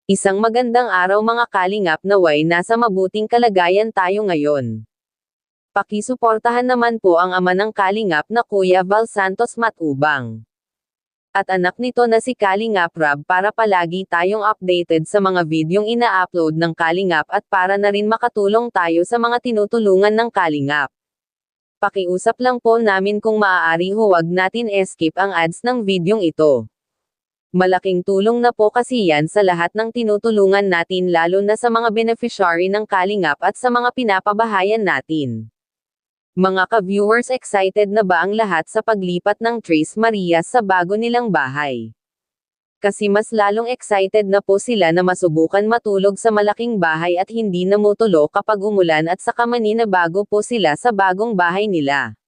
Isang magandang araw mga kalingap, naway nasa mabuting kalagayan tayo ngayon. Pakisuportahan naman po ang ama ng kalingap na Kuya Val Santos Matubang. At anak nito na si Kalingap Rab para palagi tayong updated sa mga videong ina-upload ng kalingap at para na rin makatulong tayo sa mga tinutulungan ng kalingap. Pakiusap lang po namin kung maaari huwag natin skip ang ads ng videong ito. Malaking tulong na po kasi yan sa lahat ng tinutulungan natin lalo na sa mga beneficiary ng kalingap at sa mga pinapabahayan natin. Mga ka-viewers, excited na ba ang lahat sa paglipat ng Tres Marias sa bago nilang bahay? Kasi mas lalong excited na po sila na masubukan matulog sa malaking bahay at hindi namutulo kapag umulan at saka manina bago po sila sa bagong bahay nila.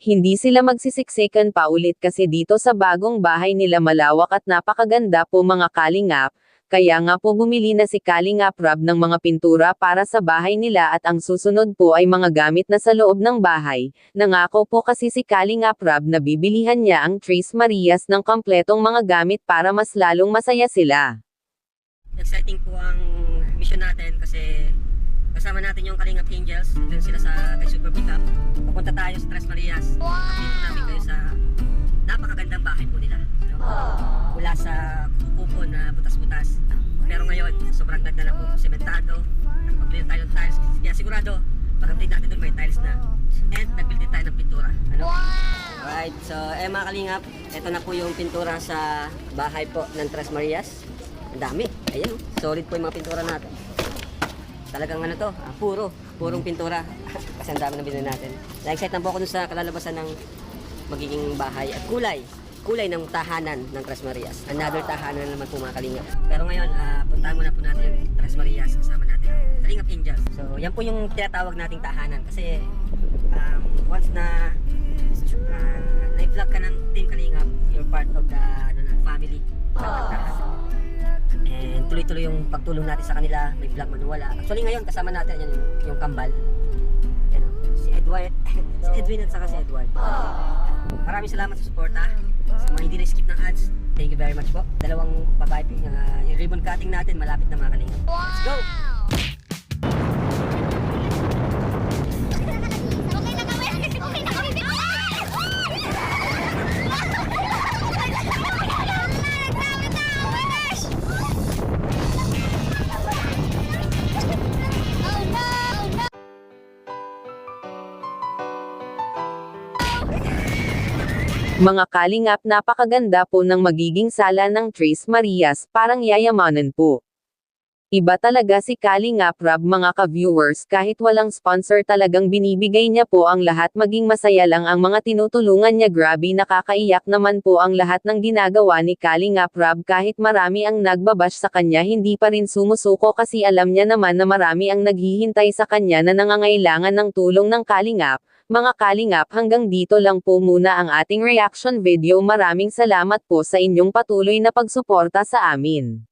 Hindi sila magsisiksikan pa ulit kasi dito sa bagong bahay nila malawak at napakaganda po mga kalingap, kaya nga po bumili na si Kalingap Rab ng mga pintura para sa bahay nila at ang susunod po ay mga gamit na sa loob ng bahay. Nangako po kasi si Kalingap Rab na bibilihan niya ang Tres Marias ng kompletong mga gamit para mas lalong masaya sila. Exciting po ang mission natin kasi kasama natin yung Kalingap Angels, dun sila sa kay Super Pickup. Pupunta tayo sa Tres Marias. Dito namin kayo sa napakagandang bahay po nila. Mula sa kuko na butas-butas. Pero ngayon, sobrang ganda na po, sementado. Nagpabili tayo ng tiles. Kaya sigurado, pag-update natin dun may tiles na. And nagbuild din tayo ng pintura. Ano? Alright, so mga Kalingap, ito na po yung pintura sa bahay po ng Tres Marias. Ang dami. Ayan, solid po yung mga pintura natin. Talagang ano to, purong pintura. Kasi ang dami na binili natin. Na-excite na po ako dun sa kalalabasan ng magiging bahay at kulay ng tahanan ng Tres Marias. Another tahanan na naman po mga Kalingap. Pero ngayon, puntahan muna po natin yung Tres Marias. Kasama natin ang Kalingap Angels. So yan po yung tinatawag nating tahanan. Kasi once na na-vlog ka ng Team Kalingap, you're part of the family. And tuloy-tuloy yung pagtulong natin sa kanila, may vlog man wala. Actually ngayon kasama natin yan yung kambal. Yan, si Edward, si Edwin at saka si Edward. Maraming salamat sa suporta. Sa mga hindi na-skip ng ads, thank you very much po. Dalawang pa-piping, yung ribbon cutting natin malapit na mga Kalingap. Let's go! Mga kalingap, napakaganda po ng magiging sala ng Tres Marias, parang yayamanan po. Iba talaga si Kalingap Rab mga ka-viewers, kahit walang sponsor talagang binibigay niya po ang lahat, maging masaya lang ang mga tinutulungan niya. Grabe, nakakaiyak naman po ang lahat ng ginagawa ni Kalingap Rab kahit marami ang nagbabash sa kanya, hindi pa rin sumusuko kasi alam niya naman na marami ang naghihintay sa kanya na nangangailangan ng tulong ng Kalingap. Mga kalingap, hanggang dito lang po muna ang ating reaction video. Maraming salamat po sa inyong patuloy na pagsuporta sa amin.